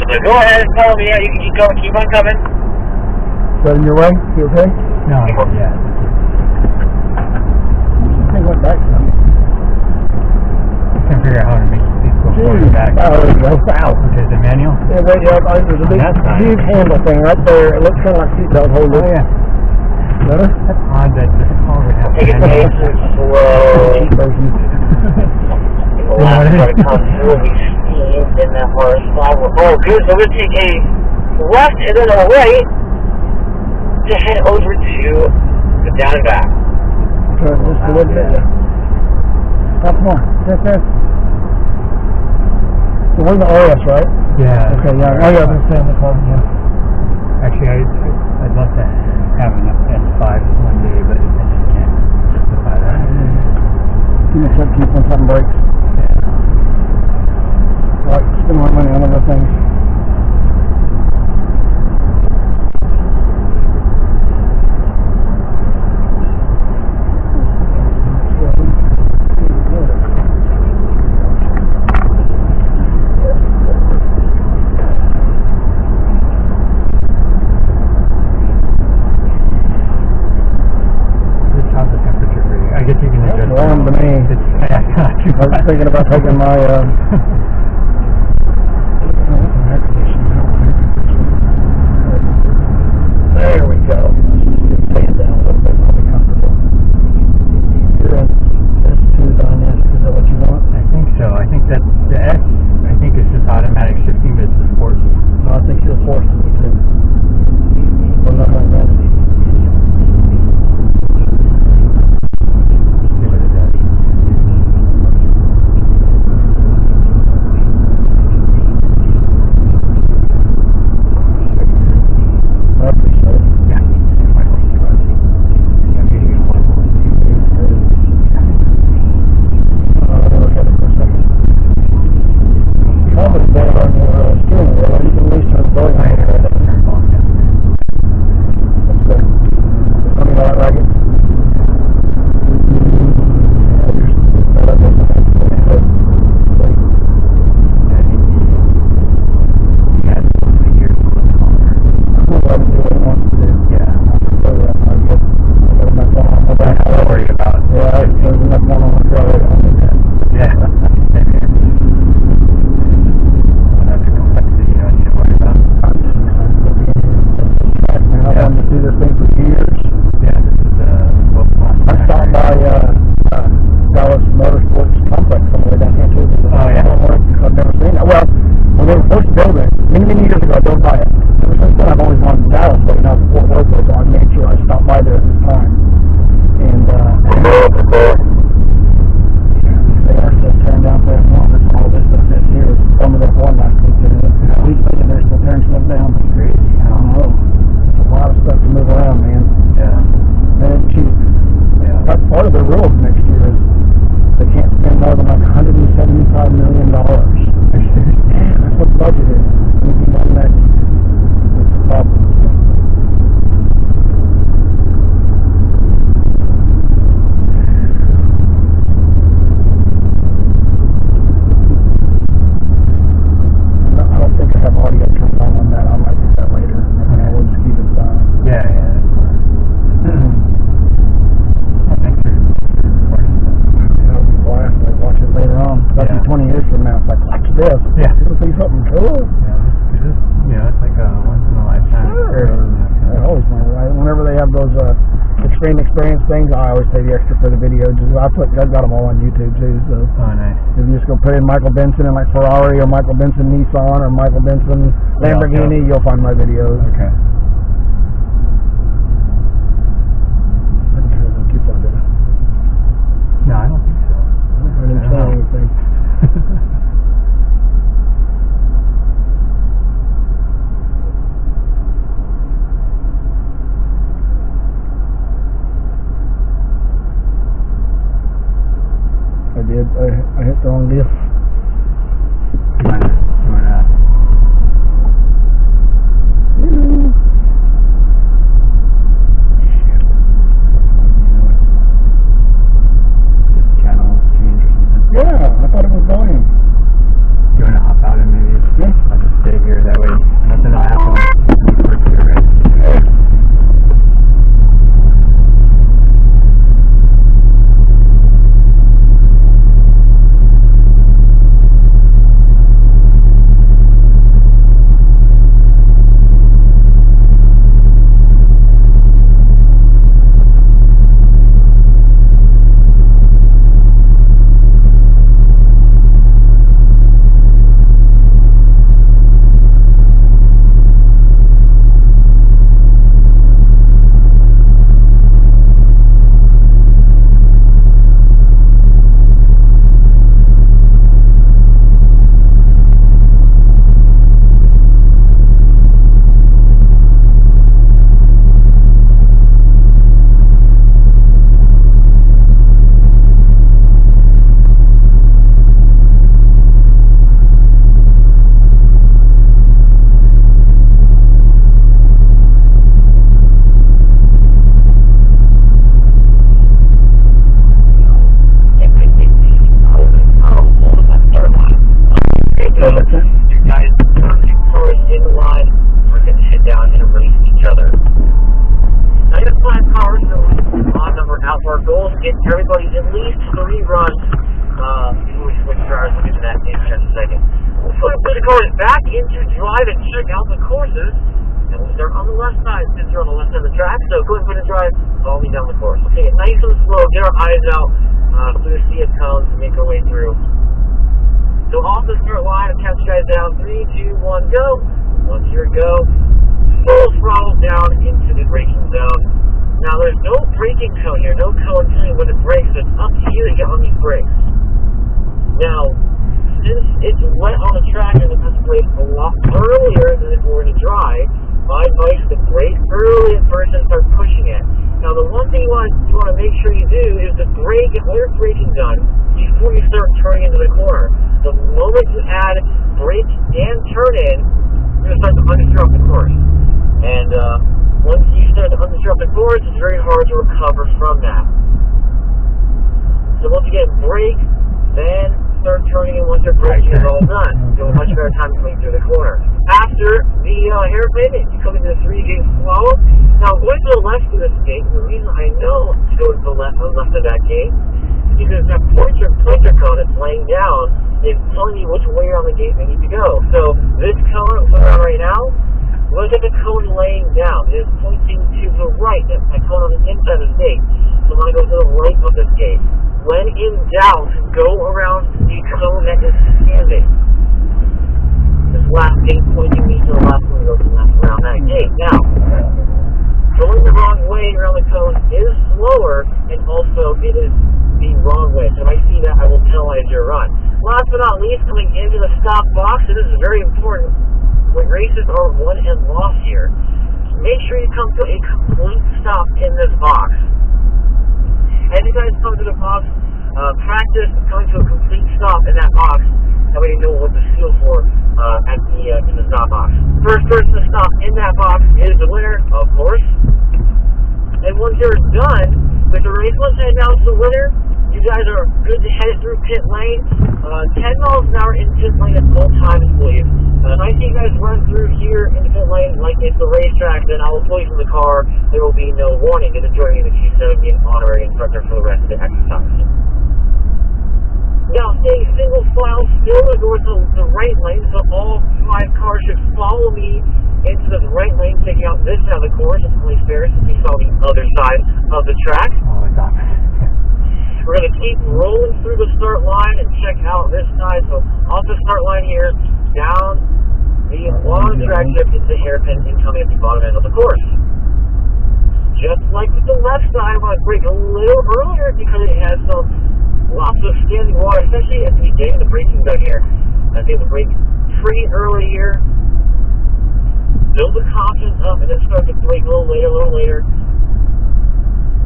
So go ahead and tell me, yeah, you can keep on coming. Is that in your way? You okay? No, yeah. I went back some. I can't figure out how to make these go forward and back. Oh, there you go. South. Okay, is it manual? Yeah, wait, yeah, there's a big, huge handle thing right there. It looks kind of like seatbelt holder. Oh, yeah. Better? That's odd that this car would have Take it nice and slow. Cheap version. The last part comes through will be steamed in that RS5. Oh, good. So we're going to take a left and then a right to head over to the Downandback. Turn just a little bit. Stop more. There. So we're in the RS, right? Yeah. Okay, yeah. Oh, yeah, I'm staying in the car. Yeah. Actually, I'd love to have an S5 one day, but I just can't justify that. Too much upkeep when something breaks. Yeah. Like, spend more money on other things. Warm to me. I was thinking about taking my there we go. Take it down a little bit. I'll be comfortable. You're in S2 on this. Is that what you want? I think so. I think that the S, I think it's just automatic shifting, but it's the sports. No, I think you're forced to. Well, not like that. Experience things, I always pay the extra for the video. I've got them all on YouTube too. So nice. If you just go put in Michael Benson and like Ferrari or Michael Benson Nissan or Michael Benson Lamborghini, you'll find my videos. Okay. I didn't turn the coupon, did I? No, I don't think so. I didn't try anything. I hit the wrong deal. Yeah, I thought it was volume. Do you want to hop out and maybe I'll just stay here that way? back into drive and check out the courses. And we'll start on the left side since you're on the left side of the track. So go ahead and put a drive, follow me down the course. We'll take it nice and slow, get our eyes out through the sea of cones and make our way through. So off the start line, I'll count you guys down. 3, 2, 1, go. Once you're go, full throttle down into the braking zone. Now there's no braking cone here, no cone telling you when to brake, so it's up to you to get on these brakes. Now, since it's wet on the track, you're going to have to brake a lot earlier than if we were to dry. My advice is to brake early at first and start pushing it. Now the one thing you want to make sure you do is to brake and let your braking done before you start turning into the corner. The moment you add brake and turn in, you're going to start to understroke the course. And once you start to understroke the course, it's very hard to recover from that. So once again, brake, then start turning in once your braking is all done. You'll have a much better time coming through the corner. After the hairpin, you come into the 3-gate slow. Now, going to the left of this gate, the reason I know to go to the left of that gate is because that pointer cone that's laying down is telling you which way on the gate they need to go. So this cone I'm putting on right now, look at the cone laying down. It is pointing to the right. That's my cone on the inside of the gate. So I'm going to go to the right of this gate. When in doubt, go around the cone that is standing. This last gate pointing me to the left when we go around that gate. Now, going the wrong way around the cone is slower, and also it is the wrong way. So if I see that, I will penalize your run. Last but not least, coming into the stop box, and this is very important when races are won and lost here, make sure you come to a complete stop in this box. As you guys come to the box, practice coming to a complete stop in that box. That way you know what to feel for in the stop box. First person to stop in that box is the winner, of course. And once you're done with the race, once I announce the winner, you guys are good to head through pit lane. 10 miles an hour in pit lane at all times, please. If I see you guys run through here in the pit lane like it's the racetrack, then I will pull you from the car. There will be no warning. Get to join me in the Q70 and honorary instructor for the rest of the exercise. Now, staying single file, still going to go to the right lane, so all 5 cars should follow me into the right lane, taking out this side of the course. It's only fair since we saw the other side of the track. Oh, I got it. We're going to keep rolling through the start line and check out this side. So off the start line here, down the long drag strip into the hairpin and coming at the bottom end of the course. Just like with the left side, I want to brake a little earlier because it has lots of standing water, especially at the beginning of the braking zone here. I think the brake pretty early here. Build the confidence up and then start to brake a little later.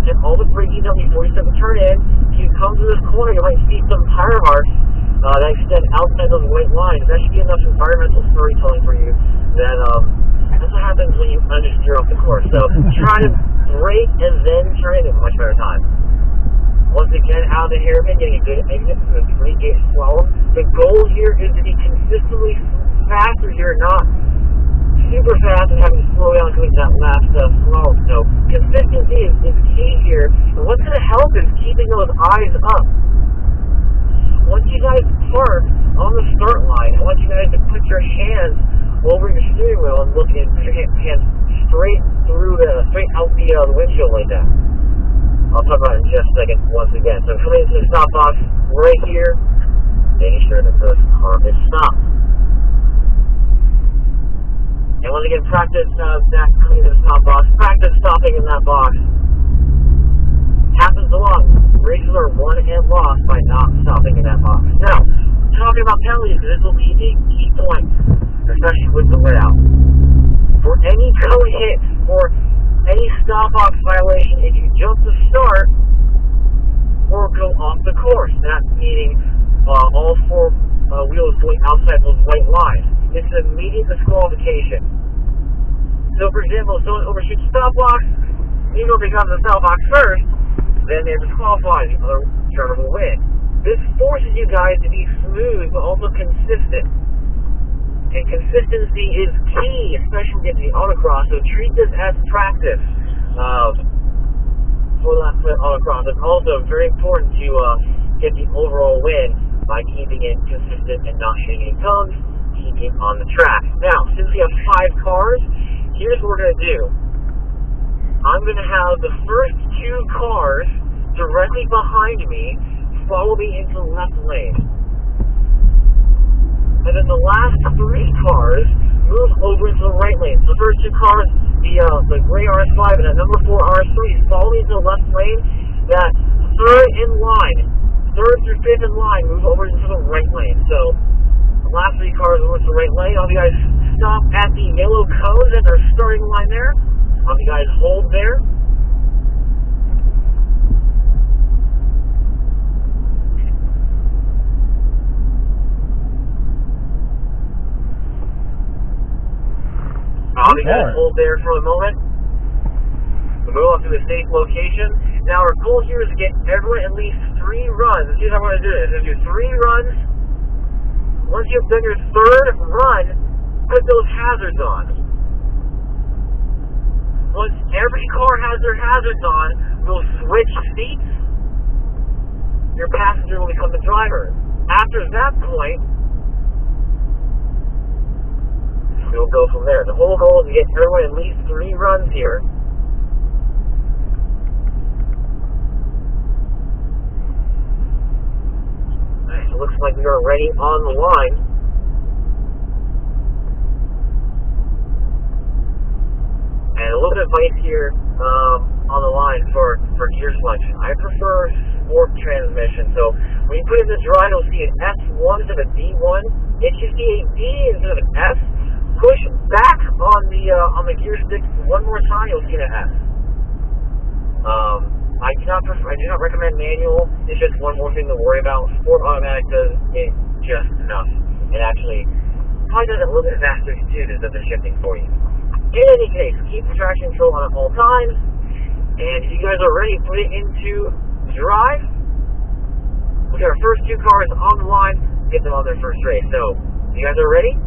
Get all the braking done before you start to turn in. If you come to this corner, you might see some tire marks that extend outside those white lines. That should be enough environmental storytelling for you that that's what happens when you understeer off the course. So try to brake and then turn in a much better time. Once again, out of the hairpin, getting a good exit to the 3-gate slalom. The goal here is to be consistently faster here, not super fast and having to slow down coming to that last slalom. So consistency is key here. And what's going to help is keeping those eyes up. Once you guys park on the start line, I want you guys to put your hands over your steering wheel and look and put your hands straight out the windshield like that. I'll talk about it in just a second once again. So coming into the stop box right here, making sure that the car is stopped. And once again, practice that coming into the stop box. Practice stopping in that box. Happens a lot. Races are won and lost by not stopping in that box. Now, talking about penalties, this will be a key point, especially with the layout. For any code hit, for any stop box violation, if you jump the start or go off the course, that meaning all 4 wheels going outside those white lines, it's an immediate disqualification. So, for example, if someone overshoots the stop box, you know if they got to the stop box first, then they're disqualified. The other driver will win. This forces you guys to be smooth but also consistent. And consistency is key, especially when you get to the autocross. So treat this as practice for the autocross. It's also very important to get the overall win by keeping it consistent and not shooting any cones, keeping on the track. Now, since we have 5 cars, here's what we're going to do. I'm going to have the first 2 cars directly behind me follow me into the left lane. And then the last 3 cars move over into the right lane. So the first 2 cars, the gray RS5 and the number 4 RS3, follow me into the left lane. That third through fifth in line, move over into the right lane. So the last 3 cars move into the right lane. All you guys stop at the yellow cones at their starting line there. All you guys hold there. All you guys hold there for a moment. We'll move up to the safe location. Now our goal here is to get everyone at least 3 runs. Let's see how I'm going to do this. I'm going to do 3 runs. Once you've done your 3rd run, put those hazards on. Once every car has their hazards on, we'll switch seats. Your passenger will become the driver. After that point, we'll go from there. The whole goal is to get everyone at least 3 runs here. Alright, so it looks like we are ready on the line. And a little bit of advice here on the line for gear selection. I prefer sport transmission. So when you put in the drive, you'll see an S1 instead of a D1. If you see a D instead of an S, push back on the gear stick 1 more time, you'll see an S. I do not recommend manual. It's just one more thing to worry about. Sport automatic does it just enough. It actually probably does it a little bit faster too, does the shifting for you. In any case, keep the traction control on at all times. And if you guys are ready, put it into drive. We got our first 2 cars on the line, get them on their first race. So, you guys are ready?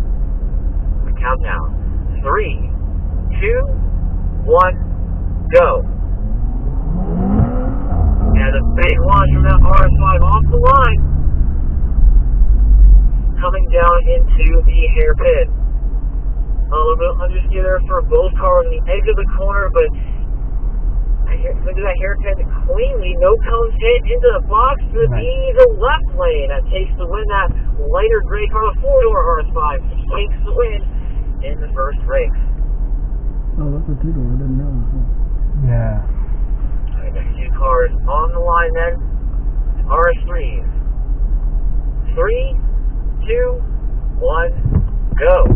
Countdown. 3, 2, 1, go. And a big launch from that RS5 off the line. Coming down into the hairpin. A little bit understeer there for both cars on the edge of the corner, but look at that hairpin cleanly. No cones hit into the box to the left lane. That takes the win. That lighter gray car, the 4-door RS5, takes the win in the first race. Oh, that's a 2-door. I didn't know. Yeah. Alright, next 2 cars on the line then. RS3s. 3, 2, 1, go.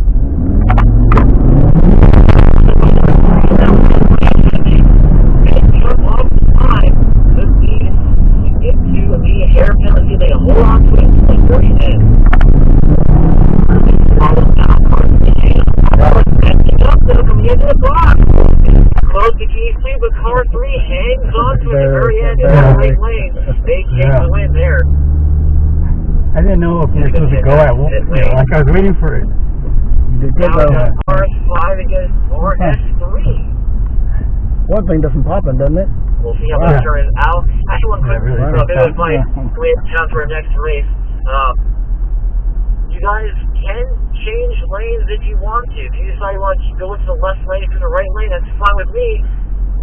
Jump off the line. This needs to get to the hairpin. Let's see if they can hold on to it like 30 minutes. Coming into the box. Close the keys too, but car 3 hangs on to it at the very end in the right lane. They take the win there. I didn't know if we were supposed to go at one. Like I was waiting for it. Now we got RS5 against RS3. One thing doesn't pop in, doesn't it? We'll see how that turns out. Actually, one quick bit of advice. We have for our next race. You guys can change lanes if you want to. If you decide you want to go into the left lane to the right lane, that's fine with me.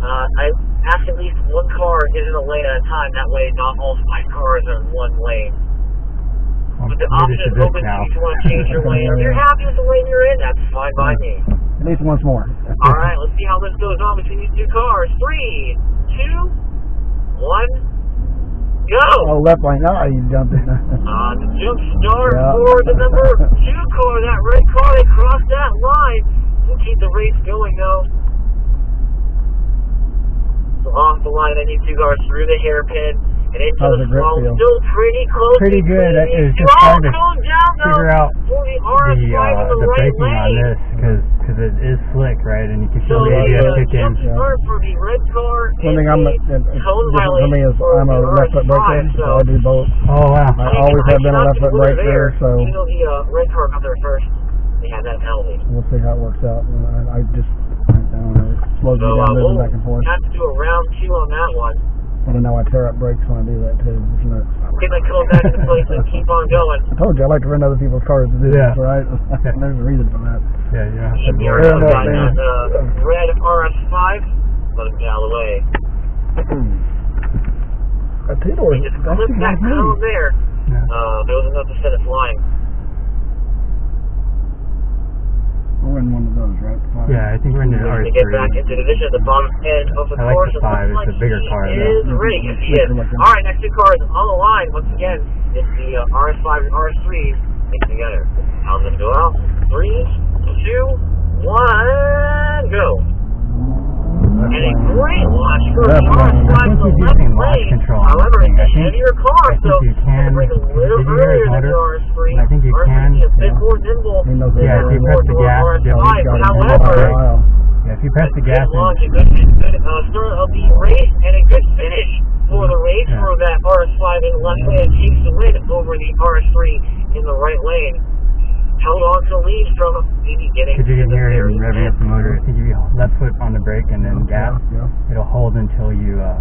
I ask at least 1 car is in a lane at a time. That way, not all 5 cars are in 1 lane. But the option is open to you if you want to change your lane. If you're happy with the lane you're in, that's fine by me. At least once more. Alright, let's see how this goes on between these 2 cars. 3, 2, 1. Go! Oh, left lane. Oh, you jumped in. The jump start for the number 2 car, that red car. They crossed that line. We'll keep the race going, though. So off the line, I need 2 cars through the hairpin and into the slalom. Still pretty close. Pretty good. It was just trying to figure out the braking on this because it is slick, right? And you can feel the ABS kick in. For the red car. One thing I'm for me is I'm a left foot braker, so I do both. Oh wow! I always have been a left foot braker, so. Even though the red car got there first, they had that penalty. We'll see how it works out. I don't know. It slows me down moving back and forth. Have to do a round 2 on that one. But I know I tear up brakes when I do that too. It's nuts. get that code back into place and keep on going. I told you I like to rent other people's cars to do this, right? There's a reason for that. Yeah, you don't have to You're worry about got that. that red RS5. Let him get out of the way. A two-door. You just clip that code there. Yeah. There was enough to set it flying. We're in one of those, right? Yeah, I think we're in the RS3. To get back into the division at the bottom end of the I like course. the 5. It's a bigger car. Is ready. Yes, he is. All right, next two cars on the line. Once again, it's the RS5 and RS3 mixed together. How's it go out? 3, 2, 1, go. And a great launch for the RS5 in the left lane. However, it's a heavier car, so it's going to bring a little earlier than the RS3. I think you can. RS3 is a bit more nimble than the Yeah, if you press the gas, RS5. However, if you press the gas, good start of the race and a good finish for the race for that RS5 in the left lane. It takes the win over the RS3 in the right lane. Held on to the lead from maybe getting. because you can hear him revving up the motor. I think if you left foot on the brake and then gas, it'll hold until you. All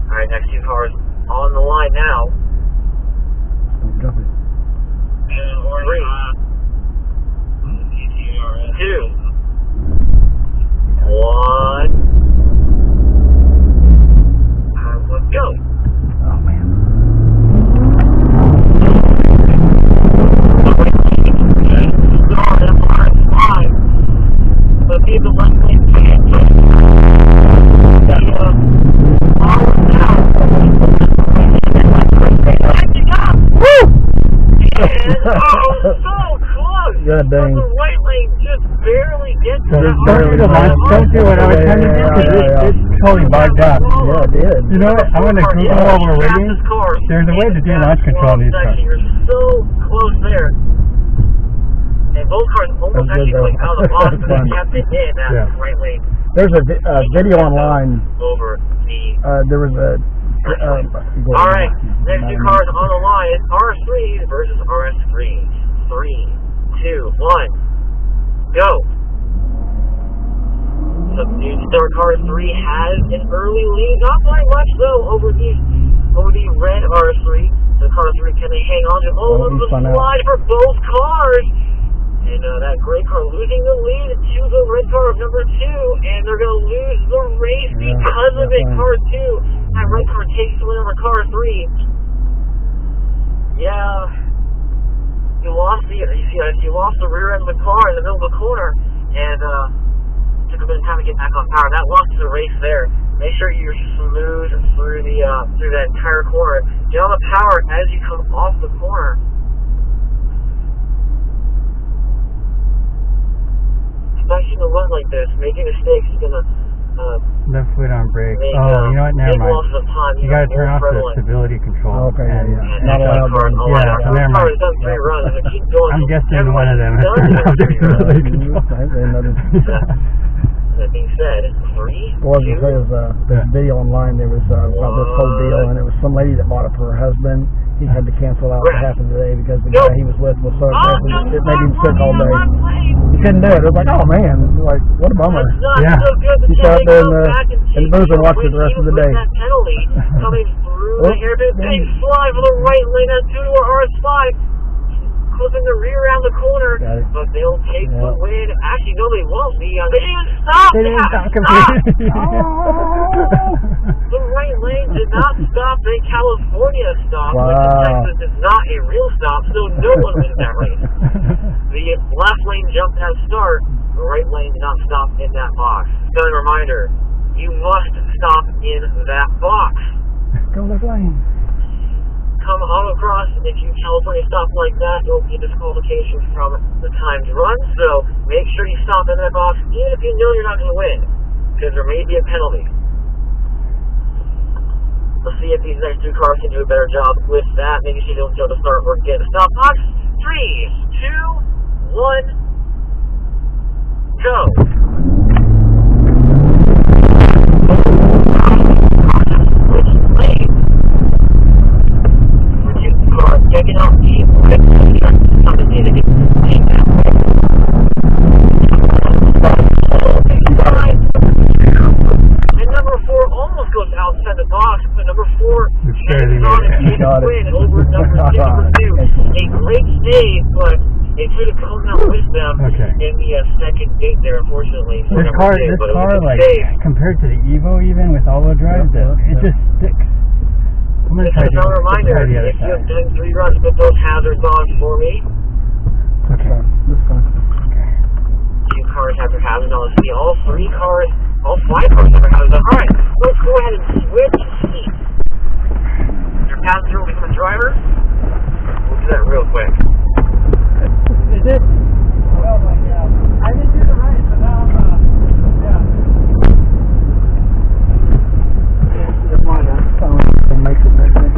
right, next two cars on the line now. Drop it. 3, 2, 1. And let's go. Oh, man. But be the left lane can't get God dang. the right lane just barely gets Don't do what I was trying to do because it totally bugged out. Yeah, it did. You know what? I'm going to Google while we're waiting. There's a way to do launch control on these cars. You're so close there. And both cars almost actually went out of the box, but they kept it in that right lane. There's a video online. Over the. There was a. All right, next two cars on the line is RS3 versus RS3. 3, 2, 1, go. Subdued Star Car 3 has an early lead, not by much though, over the red RS3. So Car 3 can they hang on to the slide for both cars. And that gray car losing the lead to the red car of number 2, and they're going to lose the race because of it. Car 2, that red car takes the win over Car 3. Yeah, you lost the rear end of the car in the middle of the corner, and took a bit of time to get back on power. That lost the race there. Make sure you're smooth through that entire corner. Get on the power as you come off the corner. Especially in a run like this, making mistakes is gonna left foot on brake. make, you know what? Never big mind. losses of time. You gotta turn off the stability control. Okay, and not allowed. never mind. Has done 3 runs, and keep going. I'm guessing one of them has done turned off the stability control. That being said, 3, 2, Well, there's a video online. There was about this whole deal, and it was some lady that bought it for her husband. He had to cancel out what happened today because the guy he was with was so aggressive. It made him sick all day. He couldn't do it. It was like, oh man, like what a bummer. Yeah. He sat out there in the booth and watched it the rest of the day. That penalty coming through the hairpin, big slide for the right lane. That's 2 to RS5. Closing the rear around the corner, but they'll take the win. Actually, no, they won't. They didn't stop. They didn't stop completely. The right lane did not stop. The California stop, which in Texas is not a real stop, so no one wins that race. The left lane jumped at start. The right lane did not stop in that box. Stunning reminder: you must stop in that box. Go left lane. Come on across, if you California stop like that, it'll be a disqualification from the timed run, so make sure you stop in that box, even if you know you're not going to win, because there may be a penalty. Let's see if these next 2 cars can do a better job with that. Maybe she don't go to start or get a stop box. 3, 2, 1, go. Which lane? Checking out the and number 4 almost goes outside the box, but number 4 hangs on and takes the win over number 2. A great save, but it could have come out with them in the second gate there, unfortunately. This car, like, compared to the Evo, even with all-wheel drive, it just sticks. I'm going to try a reminder, if you have done 3 runs, put those hazards on for me. Okay, this one. 2 cars have their hazards on. Let's see, all 3 cars, all 5 cars have their hazards on. Alright, let's go ahead and switch seats. Your passenger will become driver. We'll do that real quick. Is it? Well, I didn't do the race, so now It's mine, it makes it next thing.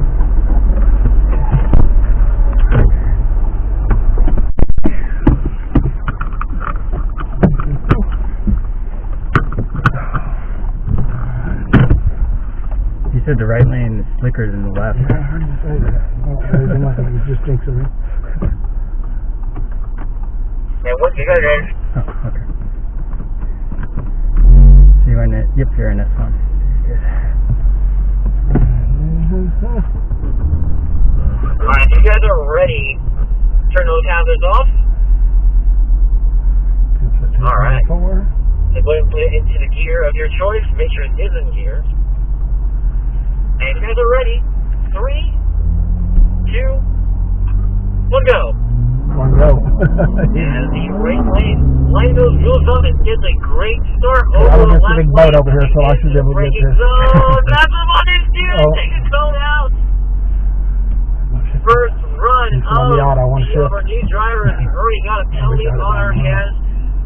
You said the right lane is slicker than the left. Yeah, I heard you say that. It was just jinxing me. And once you got it in. Oh, okay. So you're in it. Yep, you're in this one. Good. Alright, you guys are ready. Turn those hazards off. Alright. So go ahead and put it into the gear of your choice. Make sure it is in gear. And you guys are ready. 3, 2, 1, go. One go. And the right lane, line those wheels up and gets a great start over I was the just a left big boat lane. over here, so I should be able to get this. That's what I wanted to do. Take his phone out. First run of our new drivers. We've already got a penalty on our hands.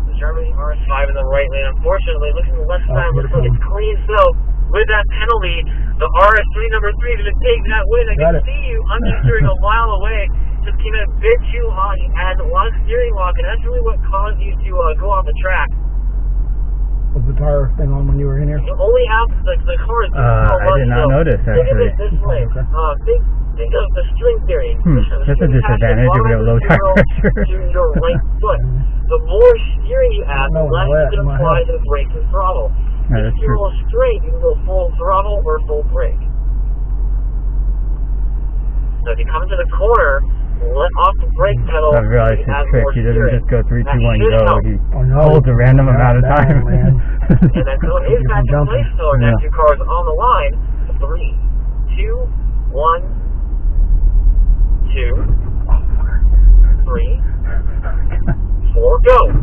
The driver of the RS5 in the right lane. Unfortunately, looking at the left side, looks like it's clean. So, with that penalty, the RS3 number 3 is going to take that win. I can see you understeering a mile away. Just came in a bit too hot. You had a lot of steering lock, and that's really what caused you to go off the track. Was the tire thing on when you were in here? You only have the car is I did not notice, actually. Think of it this way. Think of the string theory. That's a disadvantage if you have low tire pressure. To your right foot. The more steering you add, the less you can apply to the brake and throttle. If you're a little straight, you can go full throttle or full brake. So if you come into the corner, let off the brake pedal. I realized his trick. He doesn't just go 3, 2, 1, go. He holds a random amount of time. And that code is back in place, so our next 2 cars on the line. 3, 2, 1, 2, 3, 4, go.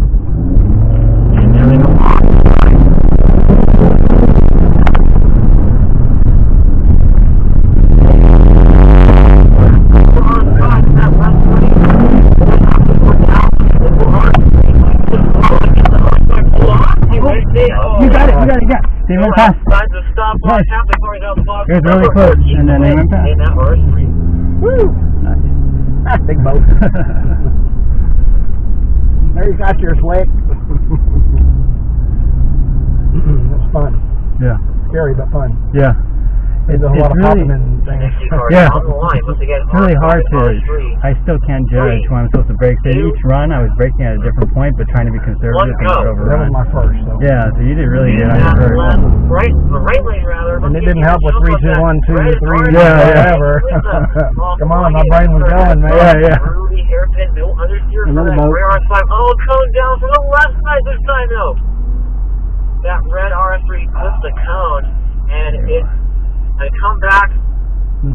And there we go. You got it. Amen pass. Signs of stop line, half the cars out the box. It was really close. And then amen pass. In that RS3. Woo! Nice. Big boat. There you got your slick. That's fun. Yeah. Scary, but fun. Yeah. There's a lot of popping and things. Yeah. On the line. Once again, It's really hard to, RS3. I still can't judge when I'm supposed to brake. So each run I was braking at a different point, but trying to be conservative and not overrun. That was my first. So. Yeah, so you did really good on your first. The right lane rather. And it didn't help with 3, 2, 1, 2, 3, whatever. Come on, my brain was going, man. Yeah. Rudy hairpin, no understeer for that gray RS5. Oh, cone down from the left side this time though. That red RS3 clips the cone, and it come back.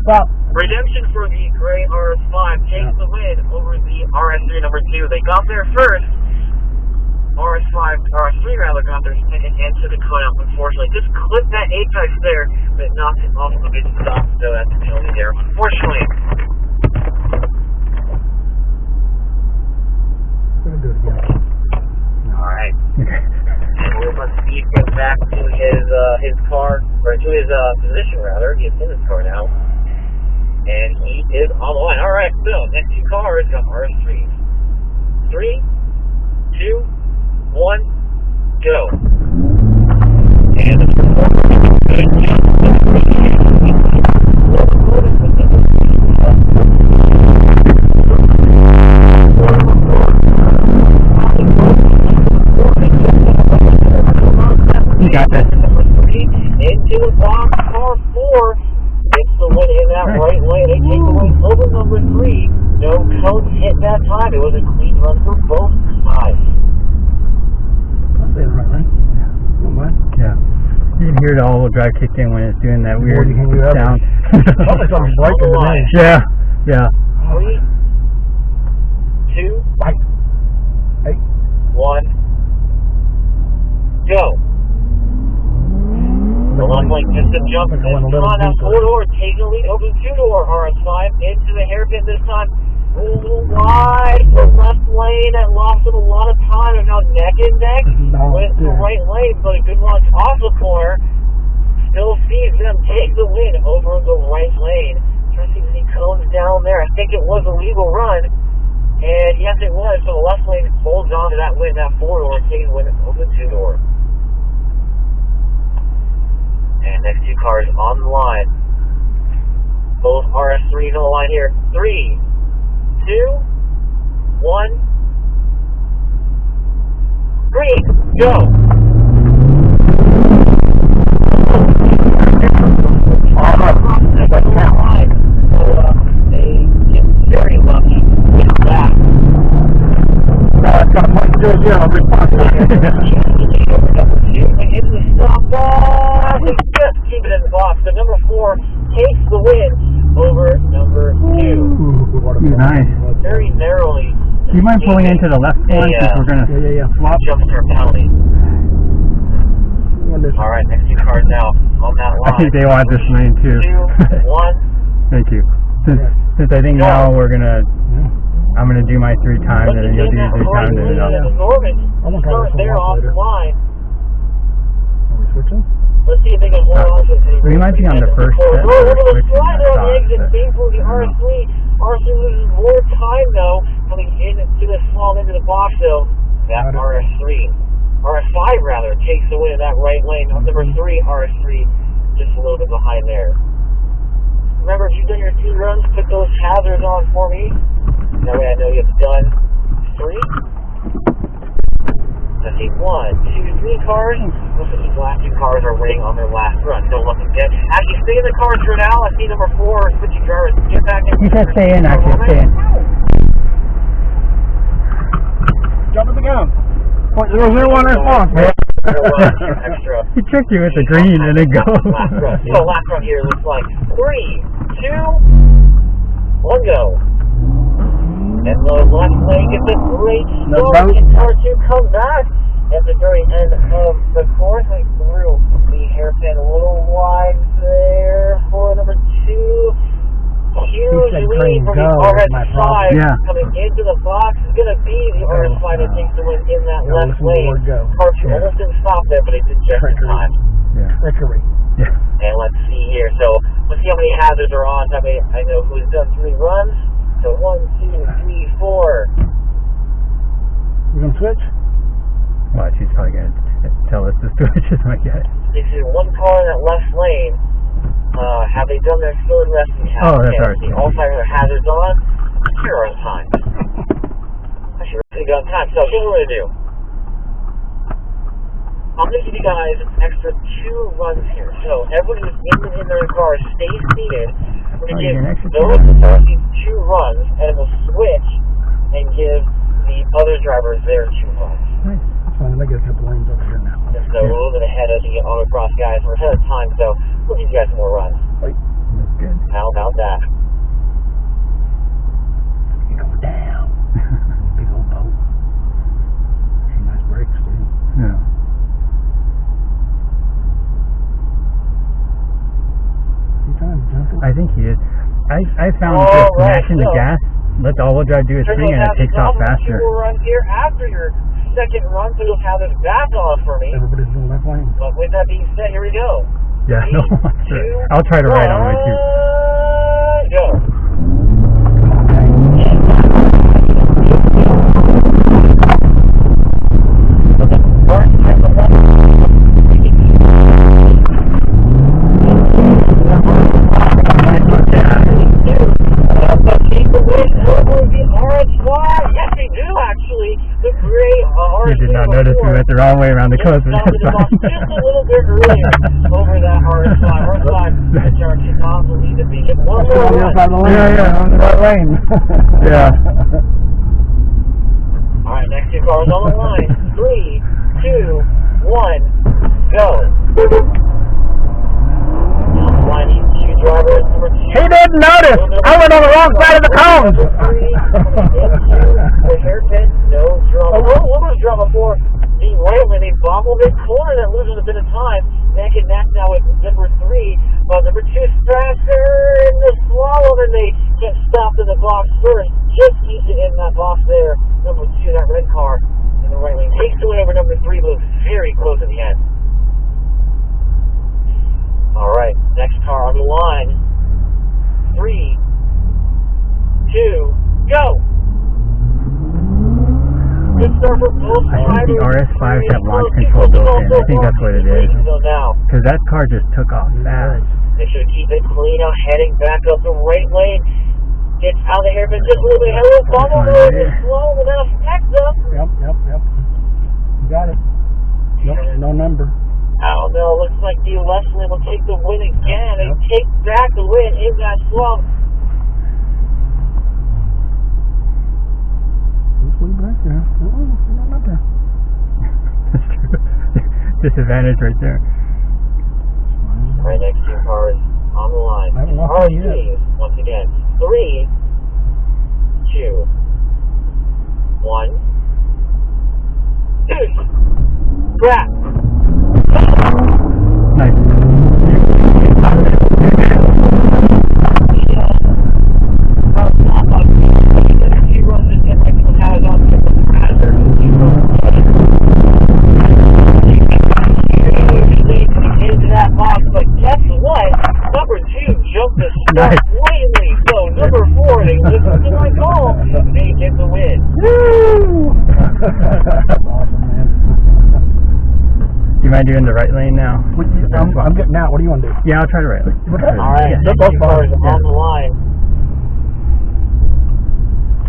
Stop. Redemption for the gray RS5 takes the win over the RS3 number 2. They got there first. RS3 rather got there second and took the cone out. Unfortunately, just clipped that apex there, but knocked it off of its stop. So that's the penalty there. Unfortunately. We're gonna do it again. All right. And we'll let Steve get back to his car, or to his position rather. He's in his car now. And he is on the line. Alright, so next 2 cars got RS3s. 3, 2, 1, go. And you got this. Into the box, car 4. It's the win in that right lane. They take the win over number 3. No cones hit that time. It was a clean run for both sides. I'll stay in the right lane. Don't mind. Yeah. You can hear the all-wheel drive kick in when it's doing that weird sound. Probably something breaking today. Yeah. Yeah. 3, 2, 1, go. The left lane just a jump. This time that 4-door taking the lead over the 2-door RS5 into the hairpin this time. A little wide to the left lane that lost him a lot of time and now neck and neck with the right lane, but a good launch off the corner. Still sees them take the win over the right lane. Trying to see if he cones down there. I think it was a legal run. And yes, it was. So the left lane holds on to that win, that 4-door, taking the win over the 2-door. And next 2 cars on the line. Both RS3s on the line here. 3, 2, 1. Green, go. They get very lucky with that. It's got much to do with zero response. Into the stop box and just keep it in the box. So number 4 takes the win over number 2. Nice. Very narrowly. Do you mind pulling into the left one since we're going to swap? Jump start penalty. Alright, next 2 cars now on that line. I think they want this lane too. 2, 1. Thank you. Since I think now I'm gonna do my 3 times and then you'll do your 3 times and then I'll start there off the line. Are we switching? Let's see if they can hold on to it. We might be on the first set. Over the slider on the exit, same for the RS3. RS3 loses more time though, coming into the small into the box though. That RS5 rather, takes the win in that right lane. Number 3, RS3, just a little bit behind there. Remember, if you've done your 2 runs, put those hazards on for me. That way I know you've done 3. Let's see, 1, 2, 3 cars. Most of these last 2 cars are waiting on their last run. Still looking good. Actually, stay in the cars for now. I see number 4 switching drivers. Get back in. You said stay in, actually, stay in. Jump at the gun. 0.001 response. He tricked you with the green and then go. Last run here looks like 3, 2, 1, go. And the left lane gets a great start. And car 2 comes back at the very end of the course. They threw the hairpin a little wide there for number 2. Huge lead from the RS5 coming into the box. It's going to be the RS5 that takes the win in that left lane. Car 2 almost didn't stop there, but it did just in time. And let's see here. So let's see how many hazards are on. I know who's done 3 runs. So 1, 2, 3, 4. We gonna switch? Well, she's probably gonna tell us to switch. Is my guess. They see 1 car in that left lane. Have they done their 3rd rescue count? Oh, that's right. All 5 of their hazards on. Sure on time. Actually, really good on time. So here's what we're gonna do. I'm gonna give you guys an extra 2 runs here. So everyone who's in their car, stay seated. We're going to give those these 2 runs, and we'll switch and give the other drivers their 2 runs. Nice. That's fine. They get a couple lanes over here now. So we're a little bit ahead of the autocross guys. We're ahead of time, so we'll give you guys more runs. Wait. That's good. How about that? You go down. Big old boat. Some nice brakes, too. Yeah. I think he is. I found just smashing the gas, let the all-wheel drive do its thing, and it takes off faster. 2 more runs here after your 2nd run, so you'll have this back on for me. Everybody's in the left lane. But with that being said, here we go. Yeah, 3, no, 2, I'll try to ride on my 2. Go. You did not know noticed we went the wrong way around the coast. Just a little bit earlier over that RS5. RS5, which I cannot believe it being one more run. Yeah, on the right lane. Yeah. Alright, next two cars on the line. 3, 2, 1, go. Line two drivers, number 2. He didn't notice. I went on the wrong side of the cones. Number 3, into the hairpin, no drama. A little bit of drama for the right when they bobbled it corner that loses a bit of time. Neck and neck now with number 3. Number 2 faster in the slalom, and they get stopped in the box first. Just keeps it in that box there. Number 2, that red car in the right lane, takes the win over number 3, but very close at the end. Alright, next car on the line. 3, 2, go! Good start for both I think the drivers. RS5s have launch control built in. I think that's what it is. Because that car just took off fast. They should keep it clean out, heading back up the right lane. Gets out of the hairpin just a little bit. Hello, bubble road is slow, and then next up. Yep. You got it. Nope, no number. I don't know. Looks like the Leslie will take the win again. They take back the win in that slump. This way back there. No number. That's true. Disadvantage right there. Right next to cars on the line. RS3 once again. 3, 2, 1. Deuce. Grab. Nice. He runs it and has on the hazard. Into that box, but guess what? Number 2 jumped the start slightly. So number 4, they listen to my call. They get the win. Woo! Awesome, man. Do you mind doing the right lane now? I'm getting out. What do you want to do? Yeah, I'll try the right lane. Alright, both cars on the line.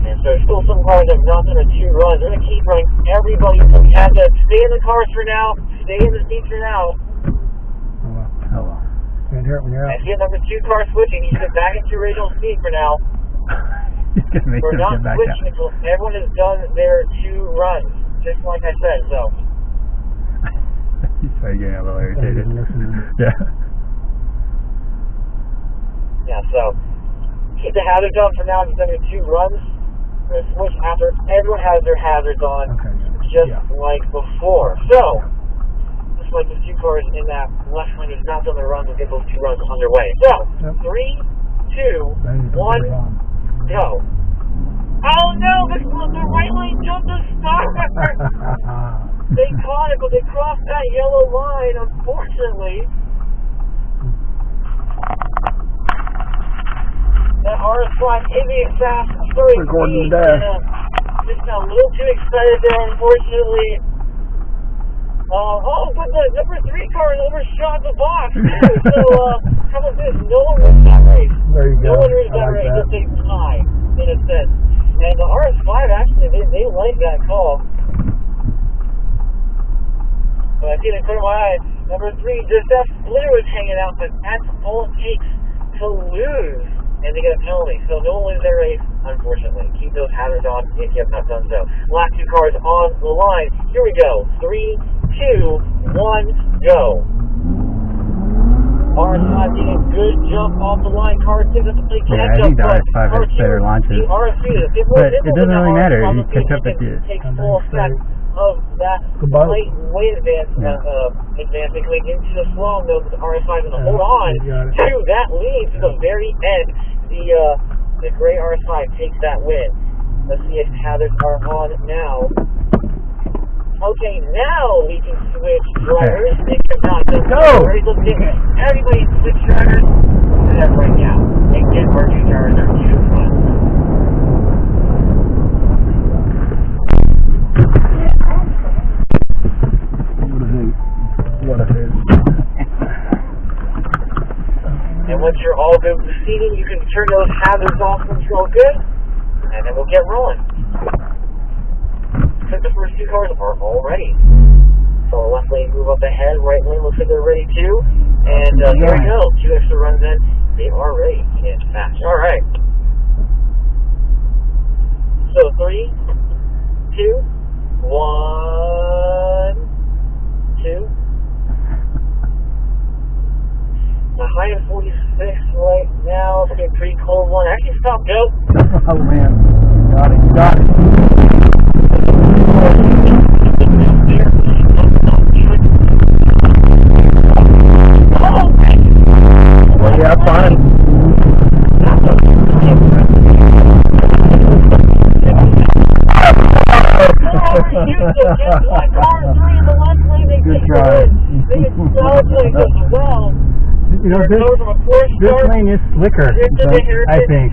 And so there's still some cars that have not done a 2 runs. They're going to keep running. Everybody has to stay in the cars for now. Stay in the seats for now. Oh well. Can't hear it when you're out. I see number 2 car switching. You get back into your original seat for now. He's going to make We're them not get back switching out. until everyone has done their 2 runs. Just like I said, so. He's probably getting a little irritated. Yeah. Yeah, so keep the hazards on for now. You've done your 2 runs. We're going to switch after everyone has their hazards on, just like before. So, just like the 2 cars in that left lane who's not done their runs, will get those 2 runs underway. So, 3, 2, 1, go. Oh no, the right lane jumped the start. They caught it, but they crossed that yellow line, unfortunately. That RS5 is fast. Recording the dash. Just got a little too excited there, unfortunately. But the number 3 car overshot the box, too. So, how about this? No one wins that race. There you go. No one wins that race. It's a tie, in a sense. And the RS5, actually, they like that call. But I see in the corner of my eye, number 3, just that splitter was hanging out, but that's all it takes to lose. And they get a penalty. So no one wins their race, unfortunately. Keep those hazards on if you have not done so. Last 2 cars on the line. Here we go. 3, 2, 1, go. RS5 did a good jump off the line. Car picks up the play catch up. I think the RS5 has better launches. But it doesn't really matter. You catch up at the take full effect of that slight weight advancement going into the slalom. The RS5 is going to hold on to that lead to the very end. The gray RS5 takes that win. Let's see if hazards are on now. Okay, now we can switch drivers. They cannot go. Let's get everybody switch drivers. Do that right now. And get our 2 drivers our 2 runs. What a hoot. And once you're all good with the seating, you can turn those hazards off once you're all good, and then we'll get rolling. looks like the first two cars are all ready. So left lane move up ahead, right lane looks like they're ready too. And here we go, 2 extra runs in. They are ready in match. All right. So 3, 2, 1, 2. The high of 46 right now. It's getting a pretty cold one. Actually, stop, Joe. Oh man, got it, got it. Well, yeah, fine. Good try. You know, this lane is slicker, I think.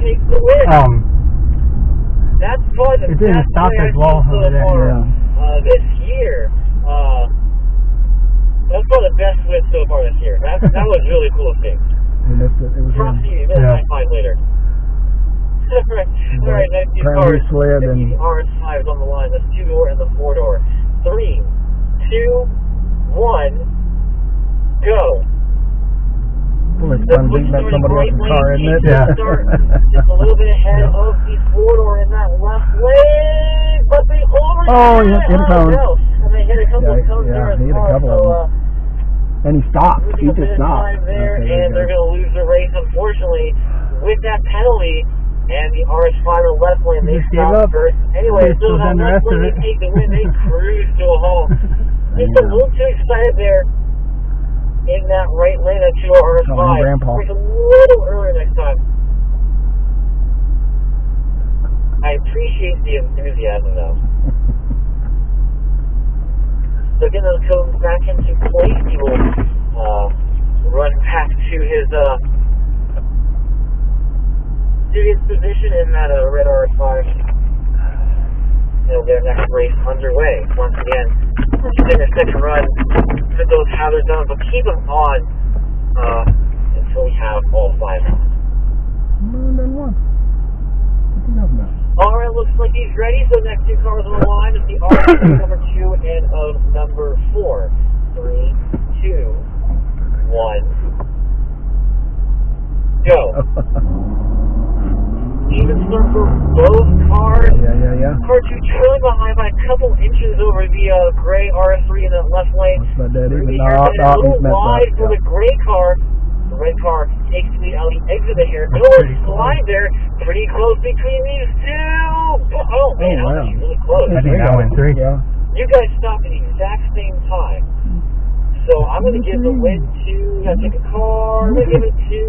That's probably the it didn't best stop way as well so over there. far, Yeah. this year. That's probably the best win so far this year. That was really cool to see. We missed it. It was Props to him. you. This might find later. Alright, next two cars. Slid and The RS5 is on the line. That's 2-door and the 4-door. 3, 2, 1, go. Well, it's fun beating up somebody else's car, isn't it? Yeah. Just a little bit ahead of the 4-door in that left lane, but they overtook Oh, yeah, hit a cone. And they hit a couple of cones there as he hit a couple of them. And he stopped. He just stopped. There, and they're going to lose the race, unfortunately, with that penalty. And the RS5 in the left lane, they stopped first. Anyway, still that left lane, they take the win. They cruise to a halt. Just a little too excited there in that right lane at 2 RS5. Break a little earlier next time. I appreciate the enthusiasm, though. So getting those cones back into place, he will run back to his position in that red RS5. It'll get our next race underway. Once again, in the second run, put those hazards on, but keep them on until we have all 5 on. Done one. Alright, looks like he's ready. So next two cars on the line is the RS3 number 2 and of number 4. 3, 2, 1, go. Even start for both cars. Yeah. Car 2 trailing behind by a couple inches over the gray RS3 in the left lane. That's not dead even. A little wide for the gray car. The red car takes the Audi exit here. No slide there. Pretty close between these two. Oh man, that was really close. I think that went 3. Yeah. You guys stopped at the exact same time. So I'm going to give the win to, I'll take a car, I'm going to give it to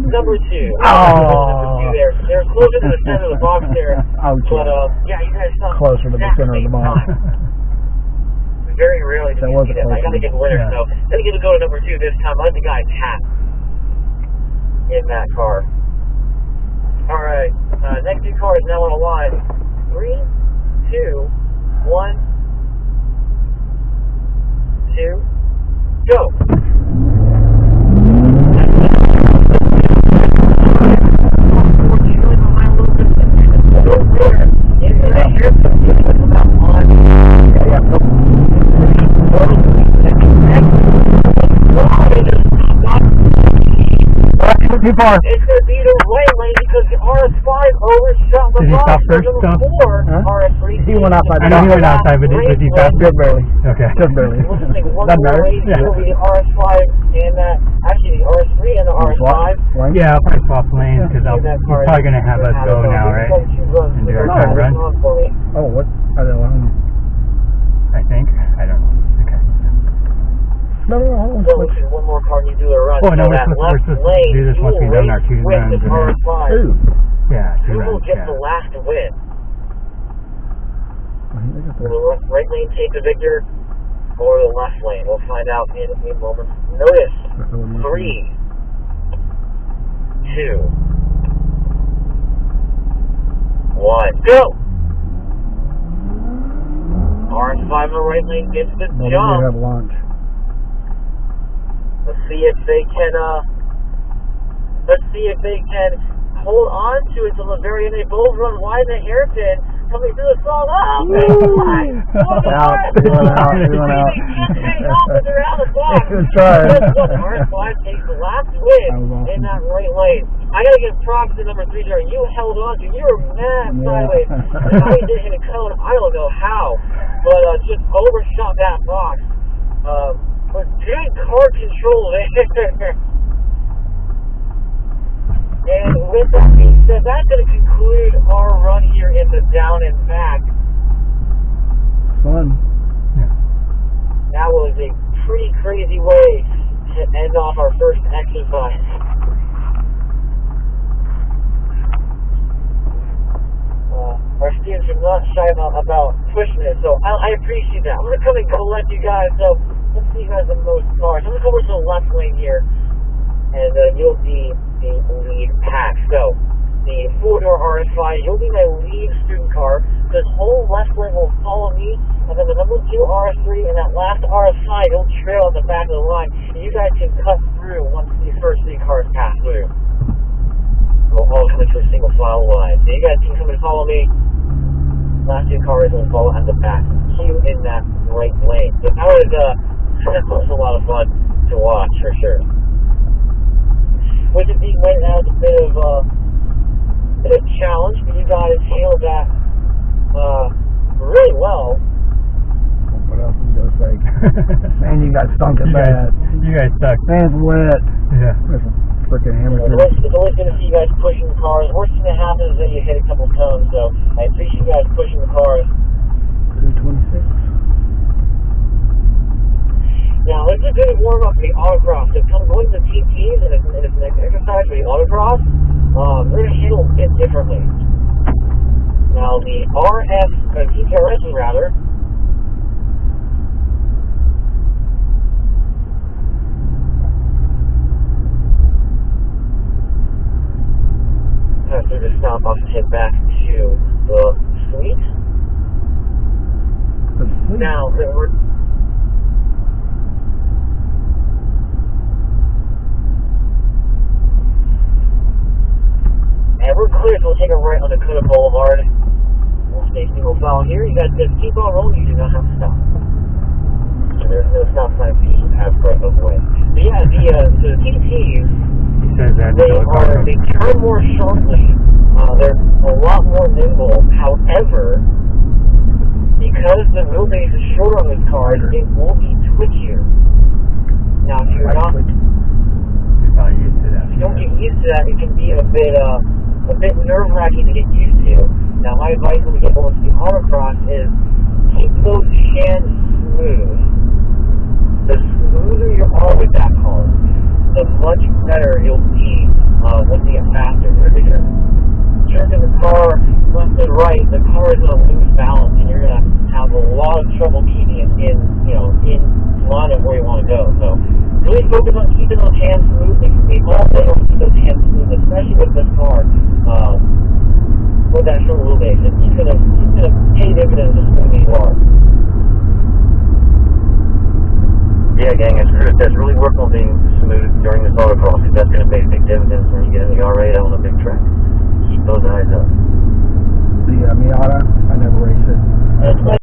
number 2. Oh. They're closer to the center of the box there. But, yeah, you guys stopped closer to the center of the box. Very rarely do you see that. I got to get the winner, so I'm going to go to number 2 this time. Let the guy tap in that car. Alright, next two cars now on the line. 3, 2, 1, 2, go. Too far. It's going to be the right lane because the RS5 overshot the box. Did he stop first? RS3. He went outside. I know he went outside, but did he stop? Just barely. Okay. Just barely. Doesn't matter. The RS5 and actually the RS3 and the RS5. Yeah, I'll probably swap lanes because he's probably going to have us go now, right? And do our third run. Oh, what? I don't know. I think. I don't know. Okay. No. One more car and you do a run. Oh, no, we're supposed to do this once we've done our 2 runs. Two. Yeah, 2 Who will runs. get the last win? Will the right lane take the victor or the left lane? We'll find out in a moment's notice. 3, 2, 1, go! RS5 in the right lane gets the jump. Have lunch. Let's see if they can hold on to it till the very end. They both run wide in the hairpin. coming through the song. Oh, He went out. But they're out of the block. Good try. RS5 takes the last win in that right lane. I gotta give props to number 3 there. You held on to. You were mad sideways. And how you didn't hit a cone, I don't know how. But just overshot that box. But good car control there. And with that being said, that's going to conclude our run here in the down and back. Fun. Yeah. That was a pretty crazy way to end off our first exercise. Our students are not shy about pushing it, so I appreciate that. I'm going to come and collect you guys, so let's see who has the most cars. I'm going to go over to the left lane here, and you'll see the lead pack. So, the 4-door RS5, you'll be my lead student car. This whole left lane will follow me, and then the number 2 RS3 and that last RS5, you'll trail on the back of the line. And you guys can cut through once these first 3 cars pass through. We'll all come into a single file line. So you guys can come and follow me. Last 2 cars will follow at the back. Queue in that right lane. So that was a lot of fun to watch for sure. With it being right now, it's a bit of a challenge, but you guys handled that really well. What else am I going to say? Man, you guys stunk at that. You guys suck. Man's wet. Yeah. There's a freaking hammer. It's always going to see you guys pushing the cars. Worst thing that happens is that you hit a couple cones, so I appreciate you guys pushing the cars. 226. Now, this is a good warm-up for the autocross. So come going to the TTs, and it's an exercise for the autocross. We're going to handle it a bit differently. Now, the TTRS rather, have to just stop off and head back to the suite. Now, we're clear, so we'll take a right on Dakota Boulevard. We'll stay single file here. You guys just keep on rolling. You do not have to stop. So there's no stop sign for you to have right of way. But yeah, the TTs, they turn more sharply. They're a lot more nimble. However, because the wheelbase is shorter on those cars, it will be twitchier. Now, if you're not used to that, if you don't get used to that, it can be a bit nerve-wracking to get used to. Now, my advice when we get over to the autocross is keep those hands smooth. The smoother you are with that car, the much better you'll be once you get faster. Because jerking the car left and right, the car is going to lose balance, and you're going to have a lot of trouble keeping it in line of where you want to go. So really focus on keeping those hands smooth. They all better keep those hands smooth, especially with this car. With that short wheelbase, it's gonna pay dividends the smoother you are. Yeah, gang, as Chris says, really work on being smooth during this autocross, because that's gonna pay big dividends when you get in the R8 on a big track. Keep those eyes up. The Miata, I never race it.